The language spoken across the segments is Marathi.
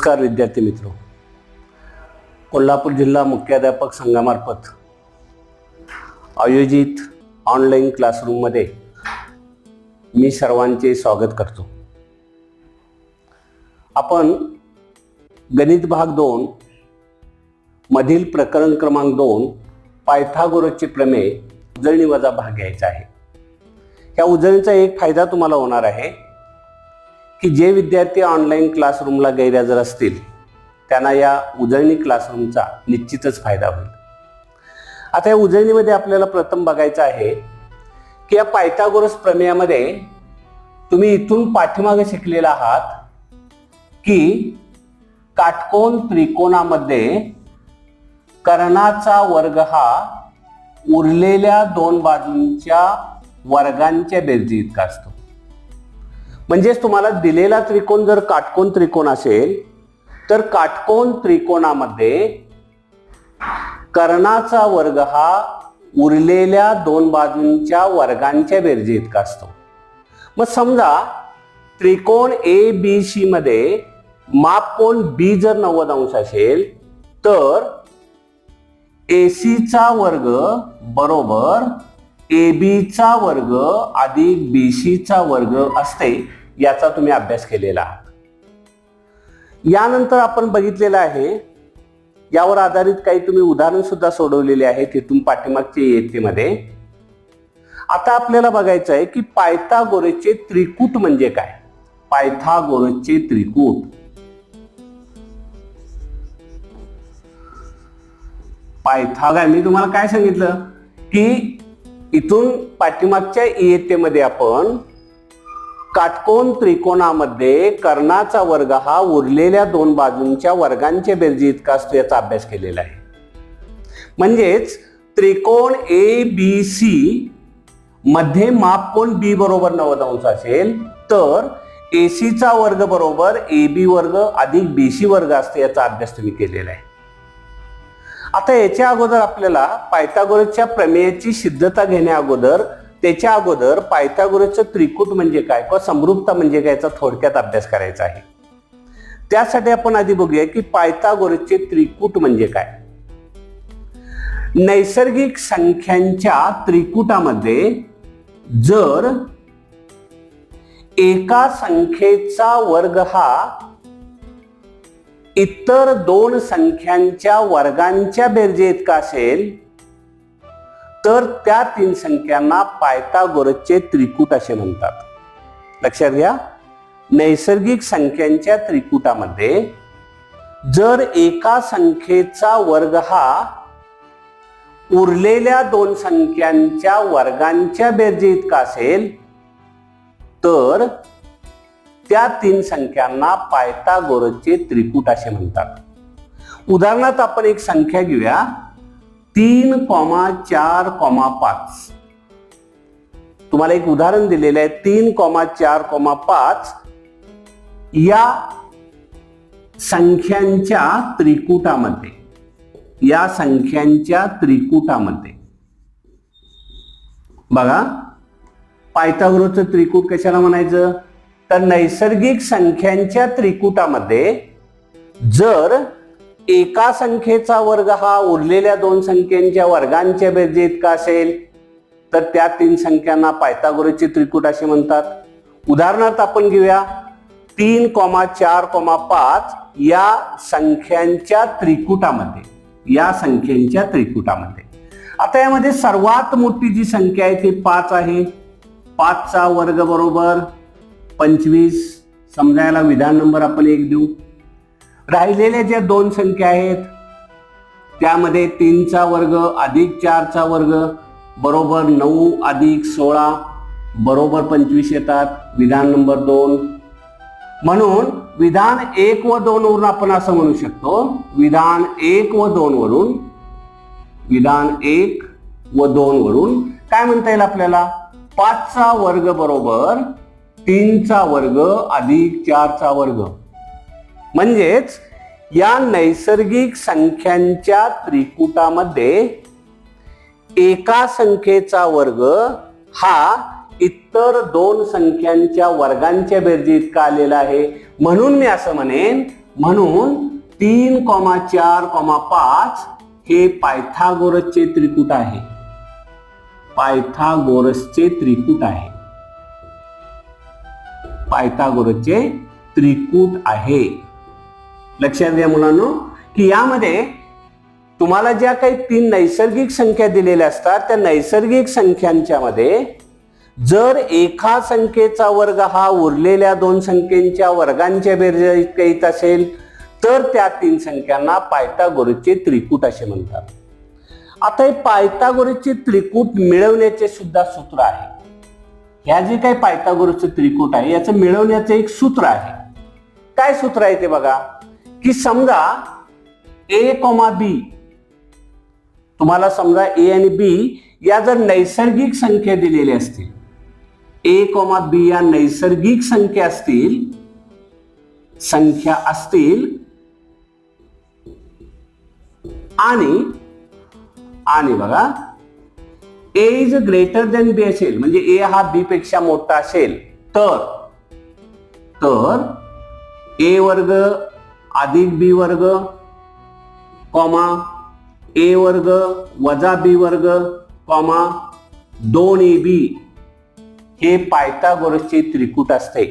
नमस्कार विद्यार्थी मित्रों, कोल्हापूर जिल्हा मुख्याध्यापक संघामार्फत आयोजित ऑनलाईन क्लासरूममध्ये मी सर्वांचे स्वागत करतो। आपण गणित भाग 2 मधील प्रकरण क्रमांक 2 पायथागोरसचे प्रमेय उजळणी वजा भाग घ्यायचा आहे। या उजळणीचा एक फायदा तुम्हाला होणार आहे की जे विद्यार्थी ऑनलाईन क्लासरूमला गैरहजर असतील त्यांना या उजळणी क्लासरूमचा निश्चितच फायदा होईल। आता या उजळणीमध्ये आपल्याला प्रथम बघायचं आहे की या पायथागोरस प्रमेयामध्ये तुम्ही इथून पाठीमागे शिकलेला आहात की काटकोन त्रिकोणामध्ये कर्णाचा वर्ग हा उरलेल्या दोन बाजूंच्या वर्गांच्या बेरजी इतका असतो। म्हणजेच तुम्हाला दिलेला त्रिकोण जर काटकोन त्रिकोण असेल तर काटकोन त्रिकोणामध्ये कर्णाचा वर्ग हा उरलेल्या दोन बाजूंच्या वर्गांच्या बेरजी इतका असतो। मग समजा त्रिकोण ABC मध्ये मापकोन B जर 90 अंश असेल तर AC चा वर्ग बरोबर AB चा वर्ग अधिक BC चा वर्ग असते, याचा तुम्ही अभ्यास केलेला आहात। यानंतर आपण बघितलेलं आहे, यावर आधारित काही तुम्ही उदाहरण सुद्धा सोडवलेले आहेत तिथून पाठीमागच्या इयत्तेमध्ये। आता आपल्याला बघायचं आहे की पायथागोरसचे त्रिकूट म्हणजे काय। पायथागोरसचे त्रिकूट मी तुम्हाला काय सांगितलं की इथून पाठीमागच्या इयत्तेमध्ये आपण काटकोन त्रिकोणामध्ये कर्णाचा वर्ग हा उरलेल्या दोन बाजूंच्या वर्गांच्या बेरजी इतका असतो याचा अभ्यास केलेला आहे। म्हणजेच त्रिकोण ABC मध्ये मापकोन B बरोबर 90 अंश असेल तर AC चा वर्ग बरोबर AB वर्ग अधिक BC वर्ग असते, याचा अभ्यास तुम्ही केलेला आहे। आता याच्या अगोदर आपल्याला पायथागोरसच्या प्रमेयाची सिद्धता घेण्या अगोदर त्याच्या अगोदर पायथागोरसचे त्रिकूट म्हणजे काय किंवा समरूपता म्हणजे काय याचा थोडक्यात अभ्यास करायचा आहे। त्यासाठी आपण आधी बघूया की पायथागोरसचे त्रिकूट म्हणजे काय। नैसर्गिक संख्यांच्या त्रिकूटामध्ये जर एका संख्येचा वर्ग हा इतर दोन संख्यांच्या वर्गांच्या बेरजे इतका असेल तर त्या तीन संख्यांना पायथागोरसचे त्रिकूट असे म्हणतात। लक्षात घ्या, नैसर्गिक संख्यांच्या त्रिकूटामध्ये जर एका संख्येचा वर्ग हा उरलेल्या दोन संख्यांच्या वर्गांच्या बेरजे इतका असेल तर त्या तीन संख्यांना पायथागोरसचे त्रिकूट असे म्हणतात। उदाहरणार्थ आपण एक संख्या घेऊया 3,4,5। तुम्हाला एक उदाहरण दिलेलं आहे 3,4,5 या संख्यांच्या त्रिकूटामध्ये बघा, पायथागोरसचं त्रिकूट कशाला म्हणायचं तर नैसर्गिक संख्यांच्या त्रिकूटामध्ये जर एका संख्येचा वर्ग हा उरलेल्या दोन संख्यांच्या वर्गांच्या बेरजे इतका असेल तर त्या तीन संख्यांना पायथागोरसचे त्रिकूट असे म्हणतात। उदाहरणार्थ आपण घेऊया 3,4,5 या संख्यांच्या त्रिकूटामध्ये आता यामध्ये सर्वात मोठी जी संख्या आहे ती 5 आहे। 5 चा वर्ग बरोबर 25, समजायला विधान नंबर आपण 1 देऊ। राहिलेल्या ज्या दोन संख्या आहेत त्यामध्ये 3 चा वर्ग अधिक 4 चा वर्ग बरोबर 9 अधिक 16 बरोबर 25 येतात, विधान नंबर 2। म्हणून विधान 1 व 2 वरून आपण असं म्हणू शकतो, विधान 1 व 2 वरून काय म्हणता येईल आपल्याला 5 चा वर्ग बरोबर 3 चा वर्ग अधिक 4 चा वर्ग। म्हणजेच या नैसर्गिक संख्यांच्या त्रिकूटामध्ये एका संख्येचा वर्ग हा इतर दोन संख्यांच्या वर्गांच्या बेरजी इतका आलेला आहे। म्हणून मी असं म्हणेन म्हणून 3,4,5 हे पायथागोरसचे त्रिकूट आहे. पायथागोरसचे त्रिकूट आहे. पायथागोरसचे त्रिकूट आहे. लक्षात घ्या मुलांनो की यामध्ये तुम्हाला ज्या काही 3 नैसर्गिक संख्या दिलेल्या असतात त्या नैसर्गिक संख्यांच्या मध्ये जर एका संख्येचा वर्ग हा उरलेल्या 2 संख्येच्या वर्गांच्या बेरजेत येत असेल तर त्या 3 संख्यांना पायथागोरसचे त्रिकूट असे म्हणतात. आता हे पायथागोरसचे त्रिकूट मिळवण्याचे सुद्धा सूत्र आहे. ह्या जे काही पायथागोरसचे त्रिकूट आहे याचं मिळवण्याचं एक सूत्र आहे. काय सूत्र आहे ते बघा की समजा a, b तुम्हाला समजा a आणि b या जर नैसर्गिक संख्या दिलेल्या असतील, a, b या नैसर्गिक संख्या असतील आणि बघा a is greater than b असेल म्हणजे a हा b पेक्षा मोठा असेल तर a वर्ग अधिक b वर्ग कॉमा a वर्ग वजा b वर्ग कॉमा 2ab हे पायथागोरसचे त्रिकूट असते.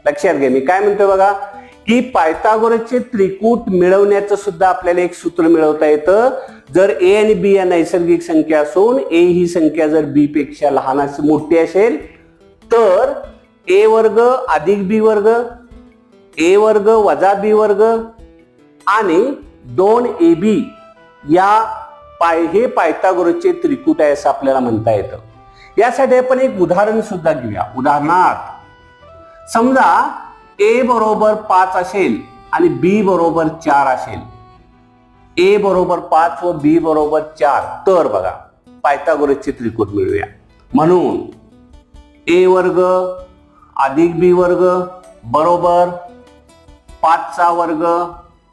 लक्षात घ्या मी काय म्हणतोय बघा की पायथागोरसचे त्रिकूट मिळवण्याचं सुद्धा आपल्याला एक सूत्र मिळवता येतं. जर a आणि b या नैसर्गिक संख्या असून a ही संख्या जर b पेक्षा लहान मोठी असेल तर a वर्ग अधिक b वर्ग a वर्ग वजा b वर्ग आणि 2ab हे पायथागोरसचे त्रिकूट आहे असं आपल्याला म्हणता येतं. यासाठी आपण एक उदाहरण सुद्धा घेऊया. उदाहरणार्थ समजा a बरोबर 5 असेल आणि b बरोबर 4 असेल. a बरोबर 5 व b बरोबर 4 तर बघा पायथागोरसचे त्रिकूट मिळूया. म्हणून a वर्ग अधिक b वर्ग बरोबर 5 चा वर्ग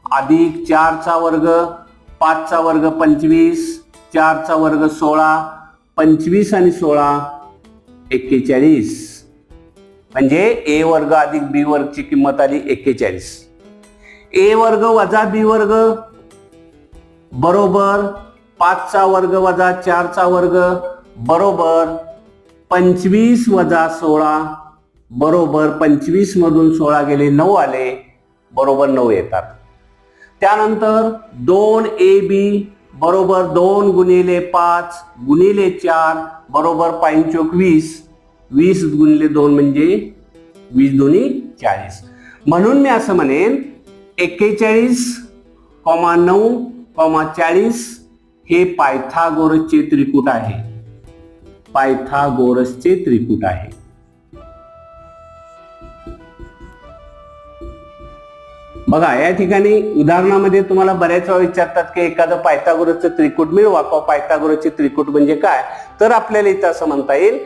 अधिक 4 चा वर्ग 5 चा वर्ग 25 4 चा वर्ग 16 25 आणि 16 41 म्हणजे a वर्ग अधिक b वर्गची किंमत आली 41. a वर्ग वजा b वर्ग बरोबर 5 चा वर्ग वजा 4 चा वर्ग बरोबर 25 वजा 16 बरोबर 25 मधून 16 गेले 9 आले बरोबर 9 येतात. त्यानंतर 2ab बरोबर 2 गुणिले 5 गुणिले 4 बरोबर 5 × 20 20 गुणिले 2 म्हणजे 20 दोन्ही 40. म्हणून मी असं म्हणेन 41,9,40 हे पायथागोरसचे त्रिकूट आहे. पायथागोरसचे त्रिकूट आहे. बघा या ठिकाणी उदाहरणामध्ये तुम्हाला बऱ्याच वेळा विचारतात की एखादं पायथागोरसचं त्रिकूट मिळवा किंवा पायथागोरसचे त्रिकूट म्हणजे काय. तर आपल्याला इथं असं म्हणता येईल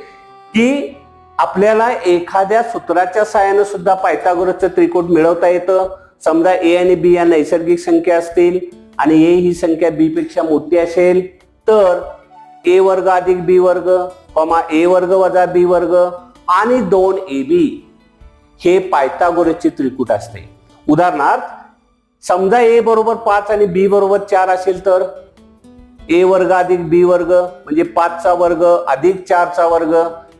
की आपल्याला एखाद्या सूत्राच्या सहाय्याने सुद्धा पायथागोरसचं त्रिकूट मिळवता येतं. समजा a आणि b या नैसर्गिक संख्या असतील आणि a ही संख्या b पेक्षा मोठी असेल तर a वर्ग अधिक b वर्ग कॉमा a वर्ग वजा b वर्ग आणि 2ab हे पायथागोरसचे त्रिकूट असते. उदाहरणार्थ समजा a बरोबर 5 आणि b बरोबर 4 असेल तर a वर्ग अधिक b वर्ग म्हणजे 5 चा वर्ग अधिक 4 चा वर्ग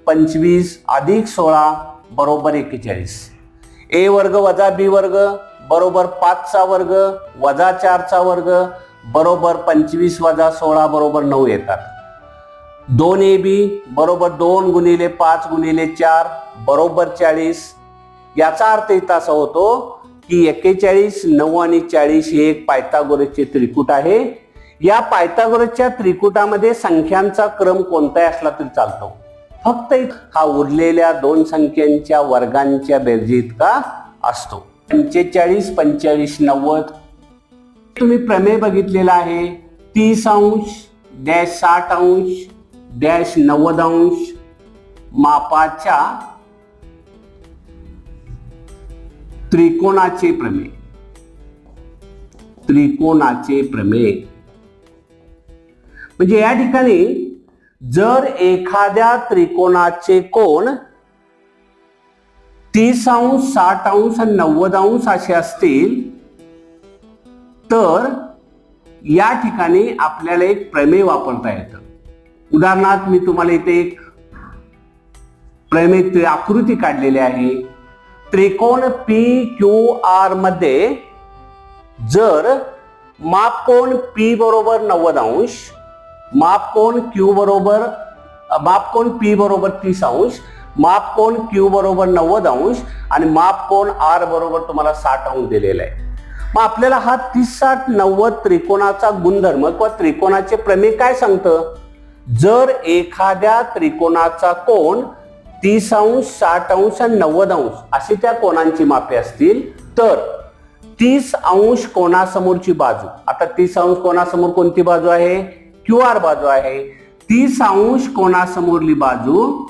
25 अधिक 16 बरोबर 41. a वर्ग वजा b वर्ग बरोबर 5 चा वर्ग वजा 4 चा वर्ग बरोबर 25 वजा 16 बरोबर 9 येतात. 2ab बरोबर 2 गुणिले 5 गुणिले 4 बरोबर 40. याचा अर्थ इथं असा होतो की 41, 9 आणि 40 हे एक पायथागोरसचे त्रिकूट आहे. या पायथागोरसच्या त्रिकूटामध्ये संख्यांचा क्रम कोणताही असला तरी चालतो. फक्त हा उरलेल्या 2 संख्यांच्या वर्गांच्या बेरजे इतका असतो. 45, 45, 90 तुम्ही प्रमेय बघितलेला आहे. 30 अंश डॅश 60 अंश डॅश 90 अंश मापाच्या त्रिकोणाचे प्रमेय. त्रिकोणाचे प्रमेय म्हणजे या ठिकाणी जर एखाद्या त्रिकोणाचे कोण 30 अंश 60 अंश आणि 90 अंश असे असतील तर या ठिकाणी आपल्याला एक प्रमेय वापरता येतं. उदाहरणार्थ मी तुम्हाला इथे एक प्रमेय आकृती काढलेली आहे. त्रिकोण PQR मध्ये जर मापकोन P बरोबर 90 अंश, मापकोन P बरोबर 30 अंश, मापकोन Q बरोबर 90 अंश आणि मापकोन R बरोबर तुम्हाला 60 अंश दिलेला आहे. मग आपल्याला हा 30-60-90 त्रिकोणाचा गुणधर्म किंवा त्रिकोणाचे प्रमेय काय सांगतं? जर एखाद्या त्रिकोणाचा कोन 30 अंश 60 अंश आणि 90 अंश अशी त्या कोणांची मापे असतील तर 30 अंश कोणासमोरची बाजू, आता 30 अंश कोणासमोर कोणती बाजू आहे? QR बाजू आहे. 30 अंश कोणासमोरली बाजू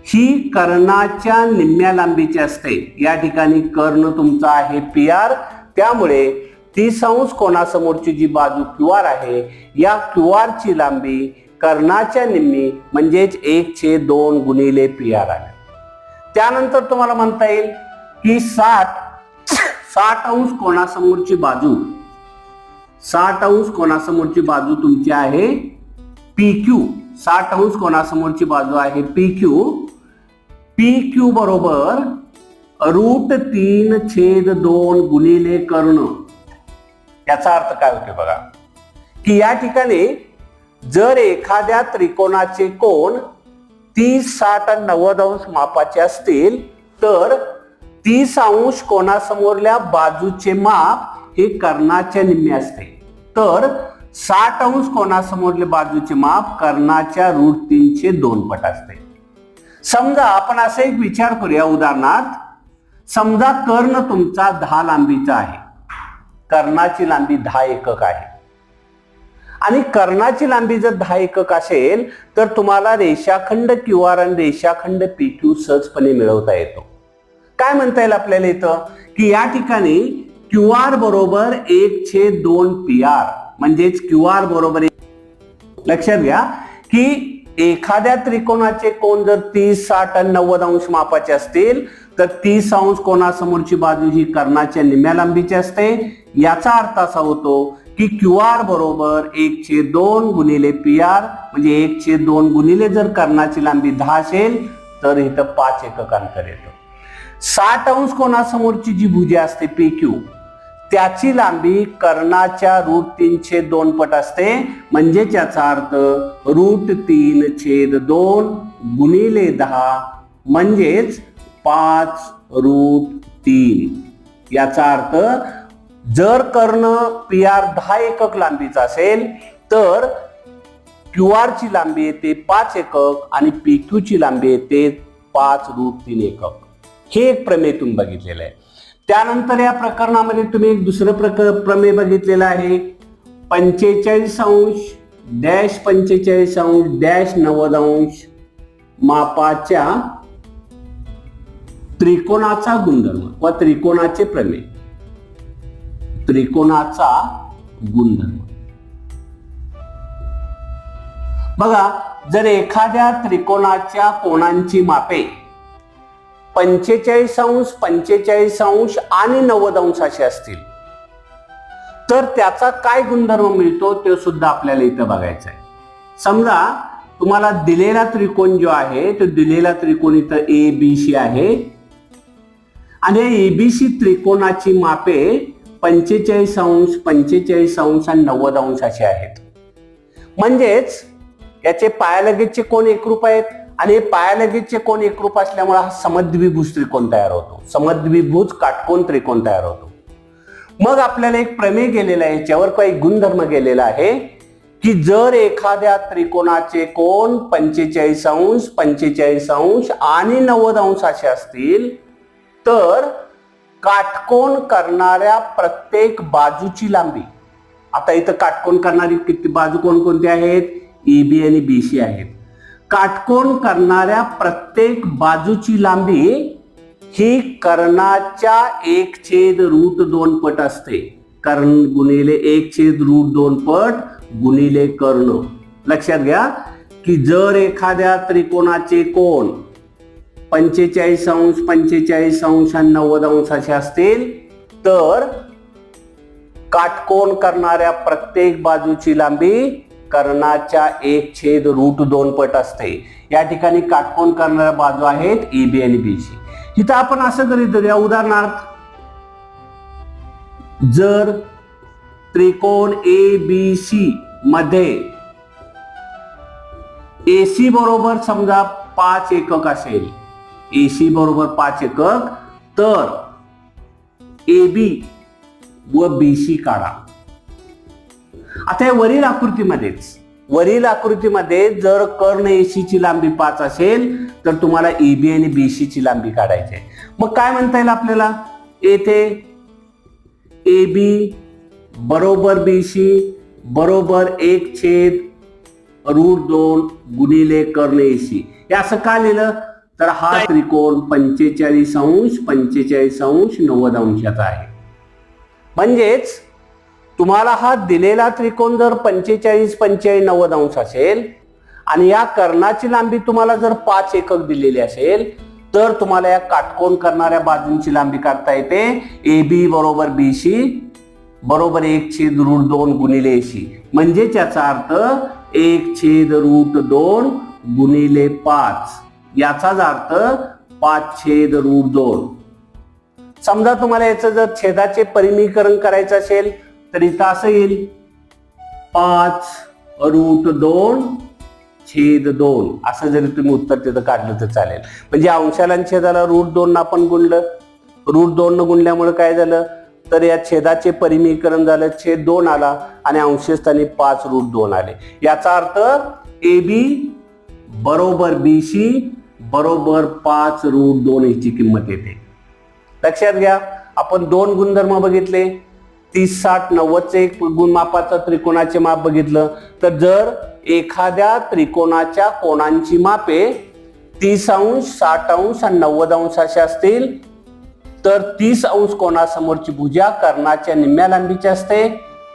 ही कर्णाच्या निम्म्या लांबीची असते. या ठिकाणी कर्ण तुमचा आहे PR, त्यामुळे 30 अंश कोणासमोरची जी बाजू QR आहे या QR ची लांबी कर्णाच्या निम्मी म्हणजेच 1/2 गुणिले PR आहे. त्यानंतर तुम्हाला म्हणता येईल की 60 अंश कोणासमोरची बाजू, 60 अंश कोणासमोरची बाजू तुमची आहे PQ. 60 अंश कोणासमोरची बाजू आहे PQ. PQ बरोबर √3/2 गुणिले कर्ण. याचा अर्थ काय होते बघा की या ठिकाणी जर एखाद्या त्रिकोणाचे कोन 30, 60 आणि 90 अंश मापाचे असतील तर 30 अंश कोणासमोरल्या बाजूचे माप हे कर्णाच्या निम्मे असते. तर 60 अंश कोणासमोरल्या बाजूचे माप कर्णाच्या √3/2 पट असते. समजा आपण असा एक विचार करूया. उदाहरणार्थ समजा कर्ण तुमचा 10 लांबीचा आहे, कर्णाची लांबी 10 एकक आहे आणि कर्णाची लांबी जर 10 एकक असेल तर तुम्हाला रेषाखंड QR आणि रेषाखंड PQ सहजपणे मिळवता येतो. काय म्हणता येईल आपल्याला इथं की या ठिकाणी QR बरोबर 1/2 PR म्हणजेच QR बरोबर, लक्षात घ्या की एखाद्या त्रिकोणाचे कोन जर 30, 60 आणि 90 अंश मापाचे असतील तर 30 अंश कोणासमोरची बाजू ही कर्णाच्या निम्म्या लांबीची असते. याचा अर्थ असा होतो की QR बरोबर 1/2 गुणिले PR म्हणजे 1/2 गुणिले जर कर्णाची लांबी 10 असेल तर इथं 5 एकक अंतर येतं. 60 अंश कोणासमोरची जी भुजा असते PQ त्याची लांबी कर्णाच्या √3/2 पट असते. म्हणजे याचा अर्थ √3/2 गुणिले 10 म्हणजेच 5√3. याचा अर्थ जर कर्ण PR 10 एकक लांबीचा असेल तर QR ची लांबी येते 5 एकक आणि PQ ची लांबी येते 5√3 एकक. हे एक प्रमेय तुम्ही बघितलेलं आहे. त्यानंतर या प्रकरणामध्ये तुम्ही एक दुसरं प्रमेय बघितलेलं आहे. 45 अंश डॅश 45 अंश डॅश 90 अंश मापाच्या त्रिकोणाचा गुणधर्म व त्रिकोणाचे प्रमेय. त्रिकोणाचा गुणधर्म बघा, जर एखाद्या त्रिकोणाच्या कोनांची मापे 45 अंश 45 अंश आणि 90 अंश असे असतील तर त्याचा काय गुणधर्म मिळतो ते सुद्धा आपल्याला इथं बघायचं आहे. समजा तुम्हाला दिलेला त्रिकोण जो आहे तो दिलेला त्रिकोण इथं ABC आहे आणि ABC त्रिकोणाची मापे 45 अंश 45 अंश आणि 90 अंश असे आहेत. म्हणजेच याचे पायालगतचे कोन एकरूप आहेत आणि पायालगतचे कोन एकरूप असल्यामुळे हा समद्विभुज त्रिकोण तयार होतो. समद्विभुज काटकोन त्रिकोण तयार होतो. मग आपल्याला एक प्रमेय गेलेला आहे, याच्यावर काही गुणधर्म गेलेला आहे की जर एखाद्या त्रिकोणाचे कोन 45 अंश 45 अंश आणि 90 अंश असे असतील तर काटकोन करणाऱ्या प्रत्येक बाजूची लांबी, आता इथं काटकोन करणारी किती बाजू कोणकोणती आहेत? AB आणि BC आहेत. काटकोन करणाऱ्या प्रत्येक बाजूची लांबी ही कर्णाच्या 1/√2 पट असते. कर्ण गुणिले 1/√2 पट गुणिले कर्ण. लक्षात घ्या की जर एखाद्या त्रिकोणाचे कोन 45 अंश 45 अंश आणि 90 अंश असे असतील तर काटकोन करणाऱ्या प्रत्येक बाजूची लांबी कर्णाच्या 1/√2 पट असते. या ठिकाणी काटकोन करणाऱ्या बाजू आहेत ए बी आणि बी सी. इथं आपण असं करीत धरूया, उदाहरणार्थ जर त्रिकोण ए बी सी मध्ये एसी बरोबर समजा 5 एकक असेल, एसी बरोबर 5 एकक, तर ए बी व बी सी काढा. आता या वरील आकृतीमध्ये जर कर्ण एसी ची लांबी 5 असेल तर तुम्हाला ए बी आणि बी सी ची लांबी काढायची आहे. मग काय म्हणता येईल आपल्याला, येथे ए बी बरोबर बी सी बरोबर 1/√2 गुणिले कर्ण एसी. हे असं का लिहिलं तर हा त्रिकोण 45 अंश 45 अंश 90 अंशाचा आहे. म्हणजेच तुम्हाला हा दिलेला त्रिकोण जर 45 45 90 अंश असेल आणि या कर्णाची लांबी तुम्हाला जर 5 एकक दिलेली असेल तर तुम्हाला या काटकोन करणाऱ्या बाजूंची लांबी काढता येते. ए बी बरोबर बी सी बरोबर 1/√2 गुणिले एसी. म्हणजे याचा अर्थ 1/√2 गुणिले 5, याचाच अर्थ 5/√2. समजा तुम्हाला याचं जर छेदाचे परिमीकरण करायचं असेल तर इथं असं येईल 5√2/2. असं जरी तुम्ही उत्तर तिथं काढलं तर चालेल. म्हणजे अंशाला आणि छेदाला √2 आपण गुणलं, √2 गुणल्यामुळे काय झालं तर या छेदाचे परिमीकरण झालं, छेद 2 आला आणि अंशस्थानी 5√2 आले. याचा अर्थ ए बी बरोबर बी सी बरोबर 5√2 याची किंमत येते. लक्षात घ्या, आपण 2 गुणधर्म बघितले, 30 60 90 एक गुणमापाचं त्रिकोणाचे माप बघितलं. तर जर एखाद्या त्रिकोणाच्या कोणांची मापे 30 अंश 60 अंश आणि 90 अंश असे असतील तर 30 अंश कोणासमोरची भुजा कर्णाच्या निम्म्या लांबीची असते,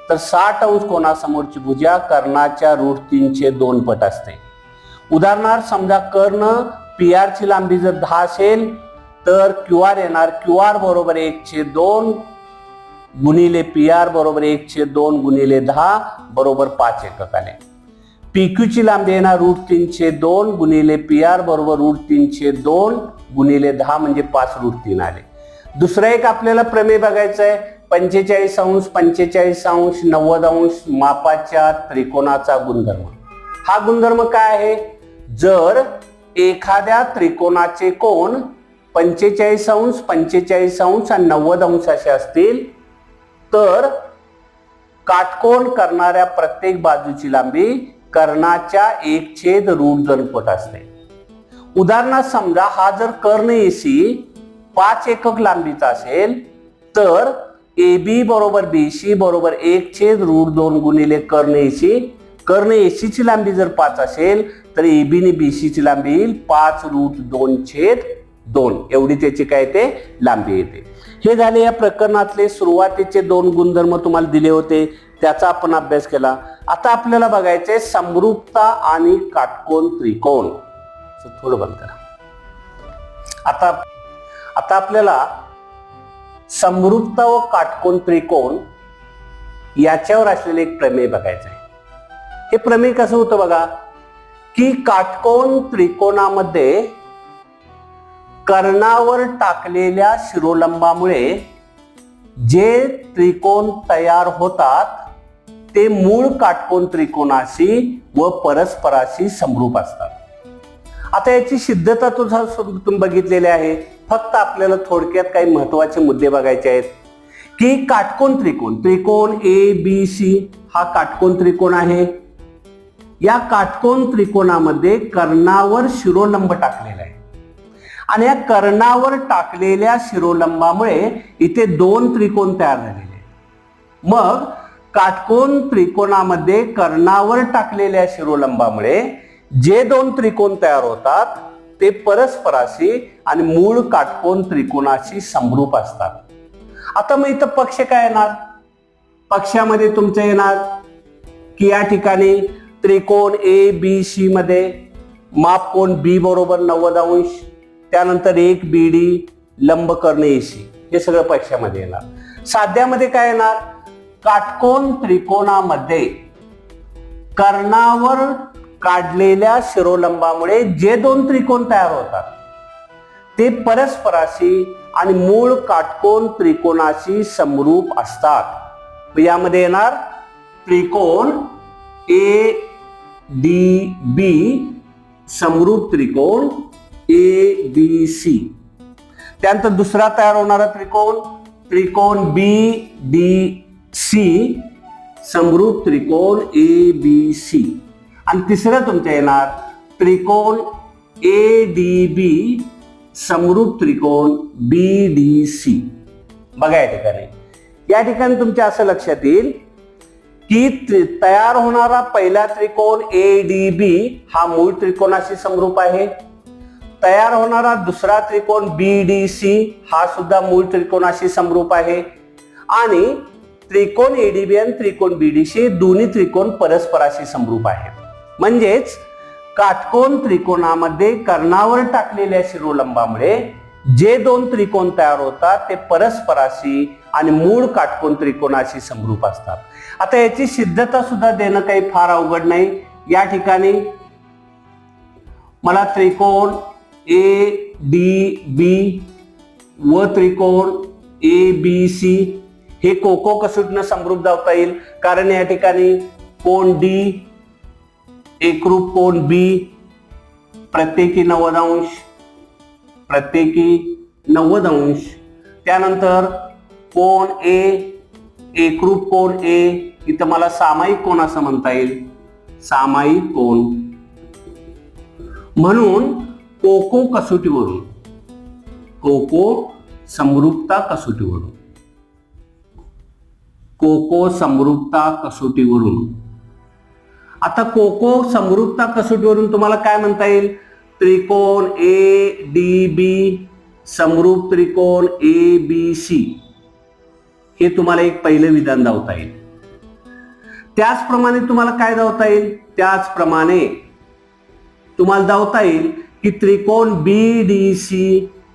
तर 60 अंश कोणासमोरची भुजा कर्णाच्या √3/2 पट असते. उदाहरणार्थ समजा कर्ण पी आर ची लांबी जर 10 असेल तर क्यू आर येणार, क्यू आर बरोबर 1/2 गुणिले पी आर बरोबर 1/2 गुणिले 10 बरोबर 5 एकक आले. पी क्यू ची लांबी येणार √3/2 गुणिले पी आर बरोबर √3/2 गुणिले 10 म्हणजे 5√3 आले. दुसरा एक आपल्याला प्रमेय बघायचा आहे, 45 अंश 45 अंश 90 अंश मापाच्या त्रिकोणाचा गुणधर्म. हा गुणधर्म काय आहे, जर एखाद्या त्रिकोणाचे कोण 45 अंश 45 अंश आणि 90 अंश असे असतील तर काटकोन करणाऱ्या प्रत्येक बाजूची लांबी कर्णाच्या 1/√2 पट असते. उदाहरणार्थ समजा हा जर कर्ण एसी 5 एकक लांबीचा असेल तर ए बी बरोबर बी सी बरोबर 1/√2 गुणिले कर्ण एसी. कर्ण एसी ची लांबी जर 5 असेल तर ए बी आणि बी सी ची लांबी येईल 5√2/2 एवढी त्याची काय ते लांबी येते. हे झाले या प्रकरणातले सुरुवातीचे 2 गुणधर्म तुम्हाला दिले होते, त्याचा आपण अभ्यास केला. आता आपल्याला बघायचे समरूपता आणि काटकोन त्रिकोण. थोडं बंद करा. आता आपल्याला समरूपता व काटकोन त्रिकोण याच्यावर असलेले एक प्रमेय बघायचं आहे. हे प्रमेय कसं होतं बघा की काटकोन त्रिकोणामध्ये कर्णावर टाकलेल्या शिरोलंबामुळे जे त्रिकोण तयार होतात ते मूळ काटकोन त्रिकोणाशी व परस्पराशी समरूप असतात. आता याची सिद्धता तुम्ही बघितलेली आहे. फक्त आपल्याला थोडक्यात काही महत्वाचे मुद्दे बघायचे आहेत की काटकोन त्रिकोण ए बी सी हा काटकोन त्रिकोण आहे. या काटकोन त्रिकोणामध्ये कर्णावर शिरोलंब टाकलेला आहे आणि या कर्णावर टाकलेल्या शिरोलंबामुळे इथे 2 त्रिकोण तयार झालेले आहेत. मग काटकोन त्रिकोणामध्ये कर्णावर टाकलेल्या शिरोलंबामुळे जे 2 त्रिकोण तयार होतात ते परस्पराशी आणि मूळ काटकोन त्रिकोणाशी समरूप असतात. आता मग इथं पक्ष काय येणार, पक्षामध्ये तुमचं येणार की या ठिकाणी त्रिकोण ए बी सी मध्ये माप कोण बी बरोबर 90 अंश त्यानंतर 1 BD लंबकर्ण AC हे सगळं परीक्षामध्ये येणार। साध्यामध्ये काय येणार, काटकोन त्रिकोणामध्ये कर्णावर काढलेल्या शिरोलंबामुळे जे दोन त्रिकोण तयार होतात ते परस्पराशी आणि मूळ काटकोन त्रिकोणाशी समरूप असतात। यामध्ये येणार त्रिकोण ADB समरूप त्रिकोण ABC। त्यानंतर दुसरा तयार होणारा त्रिकोण BDC समरूप त्रिकोण ABC। आणि तिसरं तुमच्या येणार त्रिकोण ADB समरूप त्रिकोण BDC। बघा या ठिकाणी तुमच्या असं लक्षात येईल की तयार होणारा पहिला त्रिकोण ADB हा मूळ त्रिकोणाशी समरूप आहे। तयार होणारा दुसरा त्रिकोण BDC हा सुद्धा मूळ त्रिकोणाशी समरूप आहे। आणि त्रिकोण ADB आणि त्रिकोण BDC दोन्ही त्रिकोण परस्पराशी समरूप आहेत। म्हणजेच काटकोन त्रिकोणामध्ये कर्णावर टाकलेल्या शिरोलंबामुळे जे दोन त्रिकोण तयार होतात ते परस्पराशी आणि मूळ काटकोन त्रिकोणाशी समरूप असतात। आता याची सिद्धता सुद्धा देणं काही फार अवघड नाही। या ठिकाणी मला त्रिकोण ADB व त्रिकोण ABC हे कोको कसोटीनं समरूप दाखवता येईल, कारण या ठिकाणी कोण D एकरूप कोण B प्रत्येकी 90 अंश, त्यानंतर कोण A एकरूप कोण A इथं मला सामायिक कोण असं म्हणता येईल, सामायिक कोण। म्हणून कोको कसोटीवरून, कोको समरूपता कसोटीवरून आता कोको समरूपता कसोटीवरून तुम्हाला काय म्हणता येईल, त्रिकोण ADB समरूप त्रिकोण ABC हे तुम्हाला एक पहिलं विधान दाखवता येईल। त्याचप्रमाणे तुम्हाला काय दाखवता येईल, दाखवता येईल की त्रिकोण BDC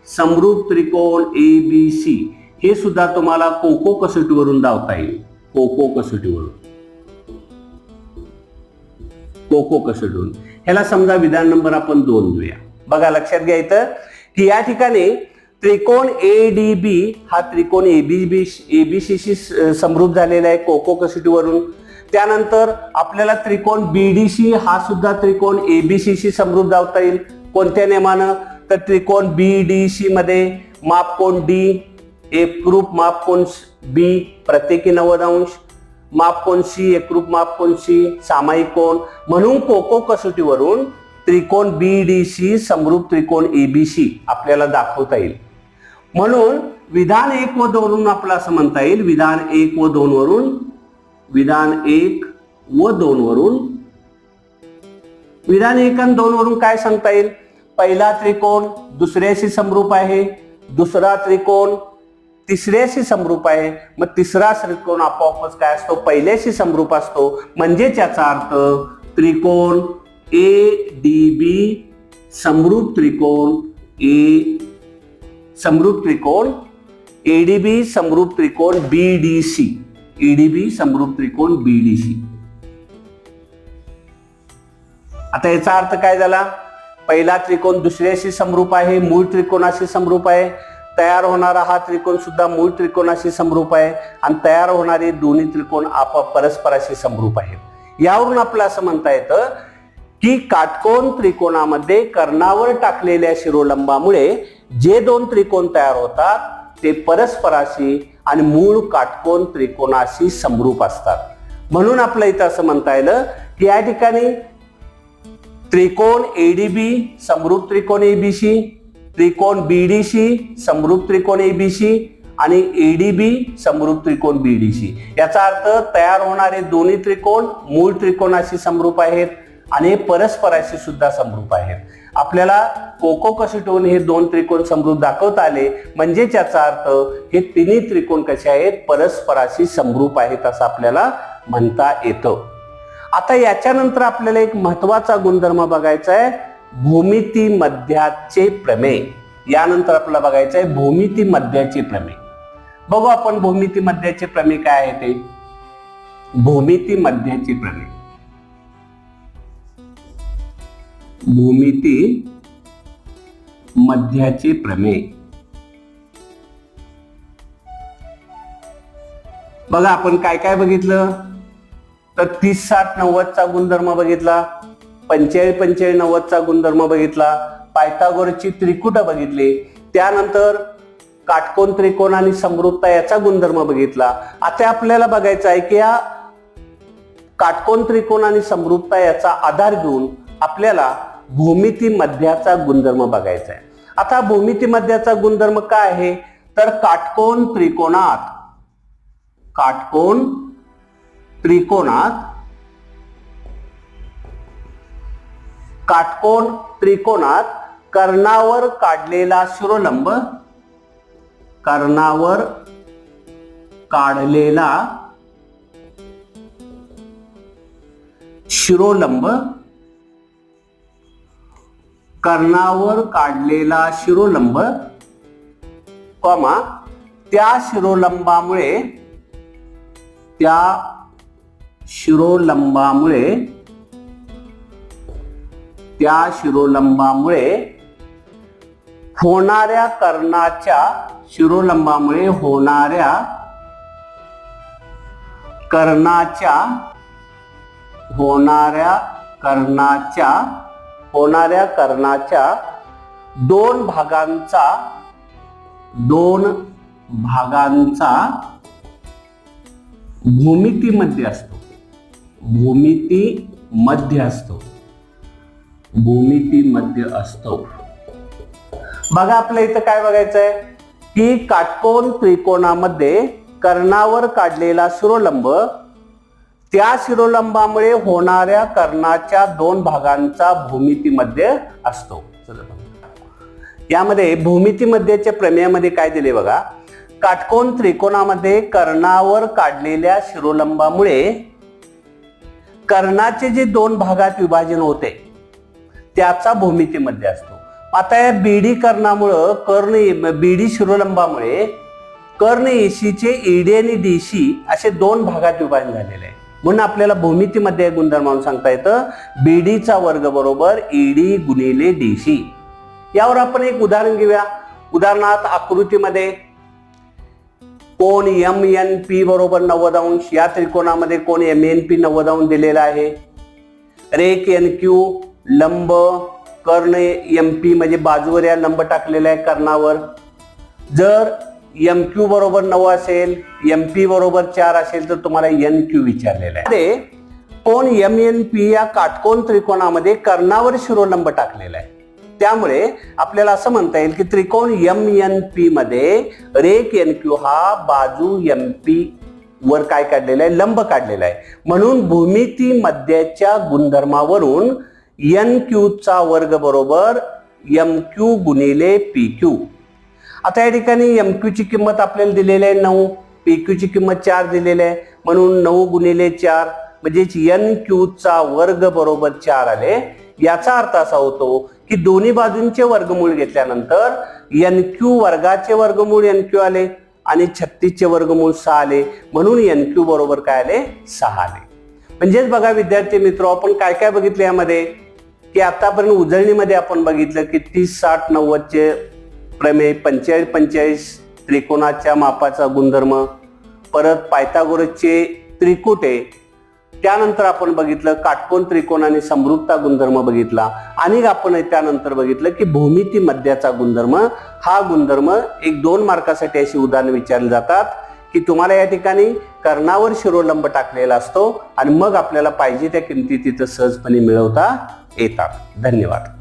समरूप त्रिकोण ABC हे सुद्धा तुम्हाला कोको कसोटीवरून दाखवता येईल, कोको कसोटीवरून। ह्याला समजा विधान नंबर आपण 2 देऊया। बघा लक्षात घ्या इथं की या ठिकाणी त्रिकोण ADB हा त्रिकोण ABCशी समरूप झालेला आहे कोको कसोटीवरून। त्यानंतर आपल्याला त्रिकोण BDC हा सुद्धा त्रिकोण ABCशी समरूप दाखवता येईल। कोणत्या नियमानं, तर त्रिकोण BDC मध्ये मापकोन D एकरूप मापकोन B प्रत्येकी 90 अंश, मापकोन C एकरूप मापकोन C सामायिक कोण। म्हणून कोको कसोटीवरून त्रिकोण BDC समरूप त्रिकोण ABC आपल्याला दाखवता येईल। म्हणून विधान 1 व 2 वरून आपल्याला असं म्हणता येईल, विधान 1 व 2 वरून, विधान 1 आणि 2 वरून काय सांगता येईल, पहिला त्रिकोण दुसऱ्याशी समरूप आहे, दुसरा त्रिकोण तिसऱ्याशी समरूप आहे, मग तिसरा त्रिकोण आपोआपच काय असतो, पहिल्याशी समरूप असतो। म्हणजे याचा अर्थ त्रिकोण ADB समरूप त्रिकोण ADB समरूप त्रिकोण BDC, आता याचा अर्थ काय झाला, पहिला त्रिकोण दुसऱ्याशी समरूप आहे, मूळ त्रिकोणाशी समरूप आहे। तयार होणारा हा त्रिकोण सुद्धा मूळ त्रिकोणाशी समरूप आहे आणि तयार होणारे दोन्ही त्रिकोण आपोआप परस्पराशी समरूप आहेत। यावरून आपल्याला असं म्हणता येतं की काटकोन त्रिकोणामध्ये कर्णावर टाकलेल्या शिरोलंबामुळे जे दोन त्रिकोण तयार होतात ते परस्पराशी आणि मूळ काटकोन त्रिकोणाशी समरूप असतात। म्हणून आपल्या इथं असं म्हणता येईल की या ठिकाणी त्रिकोण ADB समरूप त्रिकोण ABC, त्रिकोण BDC समरूप त्रिकोण ABC आणि ADB समरूप त्रिकोण BDC। याचा अर्थ तयार होणारे दोन्ही त्रिकोण मूळ त्रिकोणाशी समरूप आहेत आणि परस्पराशी सुद्धा समरूप आहेत। आपल्याला कोको कसोटीवरून हे दोन त्रिकोण समरूप दाखवता आले, म्हणजे याचा अर्थ हे तिन्ही त्रिकोण कसे आहेत, परस्पराशी समरूप आहेत असं आपल्याला म्हणता येतं। आता याच्यानंतर आपल्याला एक महत्त्वाचा गुणधर्म बघायचा आहे, भूमिती मध्याचे प्रमेय। यानंतर आपल्याला बघायचं आहे भूमिती मध्याचे प्रमेय. बघू आपण भूमिती मध्याचे प्रमेय काय आहे ते. भूमिती मध्याचे प्रमेय. भूमिती मध्याचे प्रमेय. बघा आपण काय काय बघितलं तर 30, 60, 90 चा गुणधर्म बघितला, 45, 45, 90 चा गुणधर्म बघितला, पायथागोरसची त्रिकुट बघितली, त्यानंतर काटकोन त्रिकोण आणि समरूपता याचा गुणधर्म बघितला. आता आपल्याला बघायचं आहे की या काटकोन त्रिकोण आणि समरूपता याचा आधार घेऊन आपल्याला भूमिती मध्याचा गुणधर्म बघायचा आहे. आता भूमिती मध्याचा गुणधर्म काय आहे तर काटकोन त्रिकोणात कर्णावर काढलेला शिरोलंब कॉमा त्या शिरोलंबामुळे होणाऱ्या कर्णाच्या दोन भागांचा भूमितीमध्ये असतो. बघा आपल्या इथं काय बघायचं आहे की काटकोन त्रिकोणामध्ये कर्णावर काढलेला शिरोलंब त्या शिरोलंबामुळे होणाऱ्या कर्णाच्या दोन भागांचा भूमितीमध्ये असतो. यामध्ये भूमितीमध्येच्या प्रमेयामध्ये काय दिले बघा. काटकोन त्रिकोणामध्ये कर्णावर काढलेल्या शिरोलंबामुळे कर्णाचे जे दोन भागात विभाजन होते त्याचा भूमितीमध्ये असतो. आता या बीडी कर्णामुळे बीडी शिरोलंबामुळे कर्ण एसीचे ईडी आणि डीसी असे दोन भागात विभाजन झालेले आहे. म्हणून आपल्याला भूमितीमध्ये गुणधर्म म्हणून सांगता येतं बीडीचा वर्ग बरोबर ईडी गुणिले डीसी. यावर आपण एक उदाहरण घेऊया. उदाहरणार्थ आकृतीमध्ये कोन MNP बरोबर 90 अंश, या त्रिकोणामध्ये कोन MNP 90 अंश दिलेला आहे. रेख NQ, लंब कर्ण MP म्हणजे बाजूवर या लंब टाकलेला आहे कर्णावर. जर MQ बरोबर 9 असेल, MP बरोबर 4 असेल तर तुम्हाला NQ विचारलेला आहे. कोन MNP या काटकोन त्रिकोणामध्ये कर्णावर शिरोलंब टाकलेला आहे. त्यामुळे आपल्याला असं म्हणता येईल की त्रिकोण MNP मध्ये रेख NQ हा बाजू MP वर काय काढलेला आहे, लंब काढलेला आहे. म्हणून भूमिती मध्याच्या गुणधर्मावरून NQ चा वर्ग बरोबर MQ गुणिले PQ. आता या ठिकाणी MQ ची किंमत आपल्याला दिलेली आहे 9, PQ ची किंमत 4 दिलेली आहे. म्हणून 9 गुणिले 4 म्हणजे NQ चा वर्ग बरोबर 4 आले. याचा अर्थ असा होतो की दोन्ही बाजूंचे वर्गमूळ घेतल्यानंतर NQ वर्गाचे वर्गमूळ NQ आले आणि 36 चे वर्गमूळ 6 आले. म्हणून NQ बरोबर काय आले, 6 आले. म्हणजेच बघा विद्यार्थी मित्र, आपण काय काय बघितले यामध्ये की आतापर्यंत उजळणीमध्ये आपण बघितलं की 30, 60, 90 चे प्रमेय, 45, 45 त्रिकोणाच्या मापाचा गुणधर्म, परत पायथागोरसचे त्रिकुटे, त्यानंतर आपण बघितलं काटकोन त्रिकोण आणि समरूपता गुणधर्म बघितला. आणि आपण त्यानंतर बघितलं की भूमिती मध्याचा गुणधर्म. हा गुणधर्म 1-2 मार्कासाठी अशी उदाहरणं विचारली जातात की तुम्हाला या ठिकाणी कर्णावर शिरोलंब टाकलेला असतो आणि मग आपल्याला पाहिजे त्या किमती तिथं सहजपणे मिळवता येतात. धन्यवाद.